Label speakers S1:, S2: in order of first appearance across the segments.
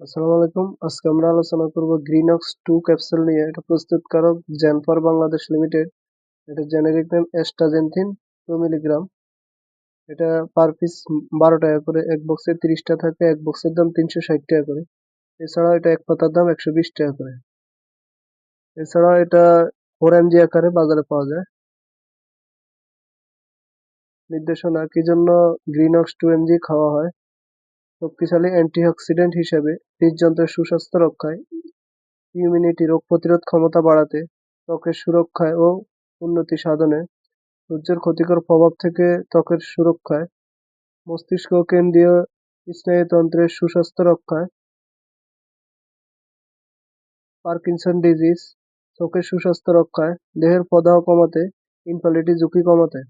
S1: আসসালামু আলাইকুম। আজকে আমরা আলোচনা করব গ্রিনক্স 2 ক্যাপসুল নিয়ে। এটা প্রস্তুতকারক জেনফার বাংলাদেশ লিমিটেড। এটা জেনেরিক নেম অ্যাস্টাজেন্থিন 2 মিলিগ্রাম। এটা পার পিস 12 টাকা করে, এক বক্সে 30টা থাকে, এক বক্সের দাম 360 টাকা করে। এছাড়া এটা এক পাতার দাম 120 টাকা করে। এছাড়া এটা 4 mg আকারে বাজারে পাওয়া যায়। নির্দেশনা: কি জন্য গ্রিনক্স 2 mg খাওয়া হয়? শক্তিশালী অ্যান্টিঅক্সিডেন্ট হিসেবে, হৃদযন্ত্রের সুস্বাস্থ্য রক্ষায়, ইমিউনিটি রোগ প্রতিরোধ ক্ষমতা বাড়াতে, ত্বকের সুরক্ষায় ও উন্নতি সাধনে, সূর্যের ক্ষতিকর প্রভাব থেকে ত্বকের সুরক্ষায়, মস্তিষ্ক ও কেন্দ্রীয় স্নায়ুতন্ত্রের সুস্বাস্থ্য রক্ষায়, পার্কিনসন ডিজিজ, চোখের সুস্বাস্থ্য রক্ষায়, দেহের প্রদাহ কমাতে, ইনফার্টিলিটি ঝুঁকি কমাতে।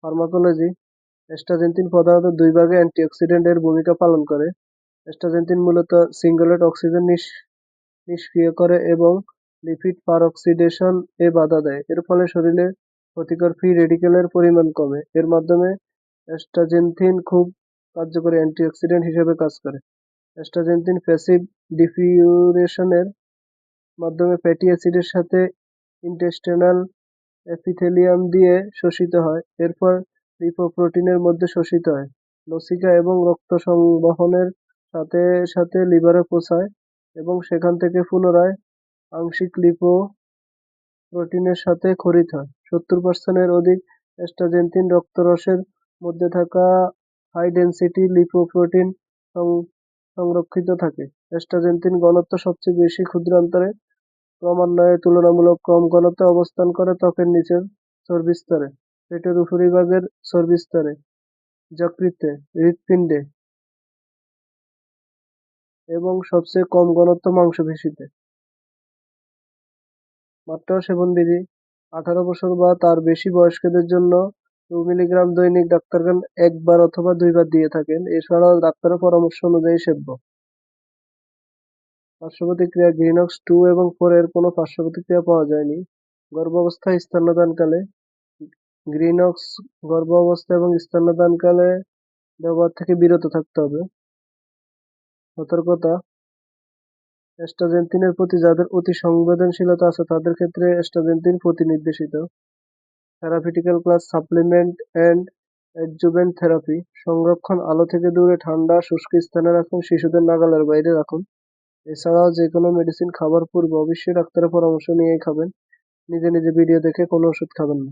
S1: ফার্মাকোলজি: অ্যাস্টাজেন্থিন প্রধানত দুই ভাগে অ্যান্টিঅক্সিডেন্ট এর ভূমিকা পালন করে। অ্যাস্টাজেন্থিন মূলত সিঙ্গলেট অক্সিজেন নিষ্ক্রিয় করে এবং লিপিড পারঅক্সিডেশন এ বাধা দেয়। এর ফলে শরীরে ক্ষতিকর ফ্রি রেডিকেলের পরিমাণ কমে। এর মাধ্যমে অ্যাস্টাজেন্থিন খুব কার্যকরী অ্যান্টিঅক্সিডেন্ট হিসেবে কাজ করে। অ্যাস্টাজেন্থিন প্যাসিভ ডিফিউরেশনের মাধ্যমে ফ্যাটি অ্যাসিডের সাথে ইন্টেস্টিনাল এপিথেলিয়াম দিয়ে শোষিত হয়, এরপর লিপোপ্রোটিনের মধ্যে শোষিত হয়, লসিকা এবং রক্ত সংবহনের সাথে সাথে লিভারে পৌঁছায় এবং সেখান থেকে পুনরায় আংশিক লিপোপ্রোটিনের সাথে ক্ষরিত হয়। 70% এর অধিক অ্যাস্টাজেন্থিন রক্তরসের মধ্যে থাকা হাই ডেনসিটি লিপোপ্রোটিন সংরক্ষিত থাকে। অ্যাস্টাজেন্থিন ঘনত্ব সবচেয়ে বেশি ক্ষুদ্রান্তরে ক্রমান্বয়ে তুলনামূলক কম ঘনত্বে অবস্থান করে ত্বকের নিচের চর্বিস্তরে, পেটের উপরিভাগের চর্বিস্তরে, যকৃতে, হৃৎপিণ্ডে এবং সবচেয়ে কম ঘনত্ব মাংসপেশিতে। মাত্রা ও সেবনবিধি: 18 বছর বা তার বেশি বয়স্কদের জন্য 2 মিলিগ্রাম দৈনিক ডাক্তারগণ একবার অথবা দুইবার দিয়ে থাকেন। এছাড়াও ডাক্তারের পরামর্শ অনুযায়ী সেব্য। পার্শ্বপ্রতিক্রিয়া: গ্রিনক্স 2 এবং 4 এর কোনো পার্শ্বপ্রতিক্রিয়া পাওয়া যায়নি। গর্ভাবস্থায় স্তন্যদানকালে গ্রিনক্স গর্ভাবস্থা এবং স্তন্যদানকালে ব্যবহার থেকে বিরত থাকতে হবে। সতর্কতা: অ্যাস্টাজেন্থিনের প্রতি যাদের অতি সংবেদনশীলতা আছে তাদের ক্ষেত্রে অ্যাস্টাজেন্থিন প্রতিনির্দেশিত। Therapeutical class: supplement and adjuvant therapy. সংরক্ষণ: আলো থেকে দূরে, ঠান্ডা শুষ্ক স্থানে রাখুন, শিশুদের নাগালের বাইরে রাখুন। এছাড়াও যে কোনো মেডিসিন খাবার পূর্বে অবশ্যই ডাক্তারের পরামর্শ নিয়েই খাবেন। নিজে নিজে ভিডিও দেখে কোনো ওষুধ খাবেন না।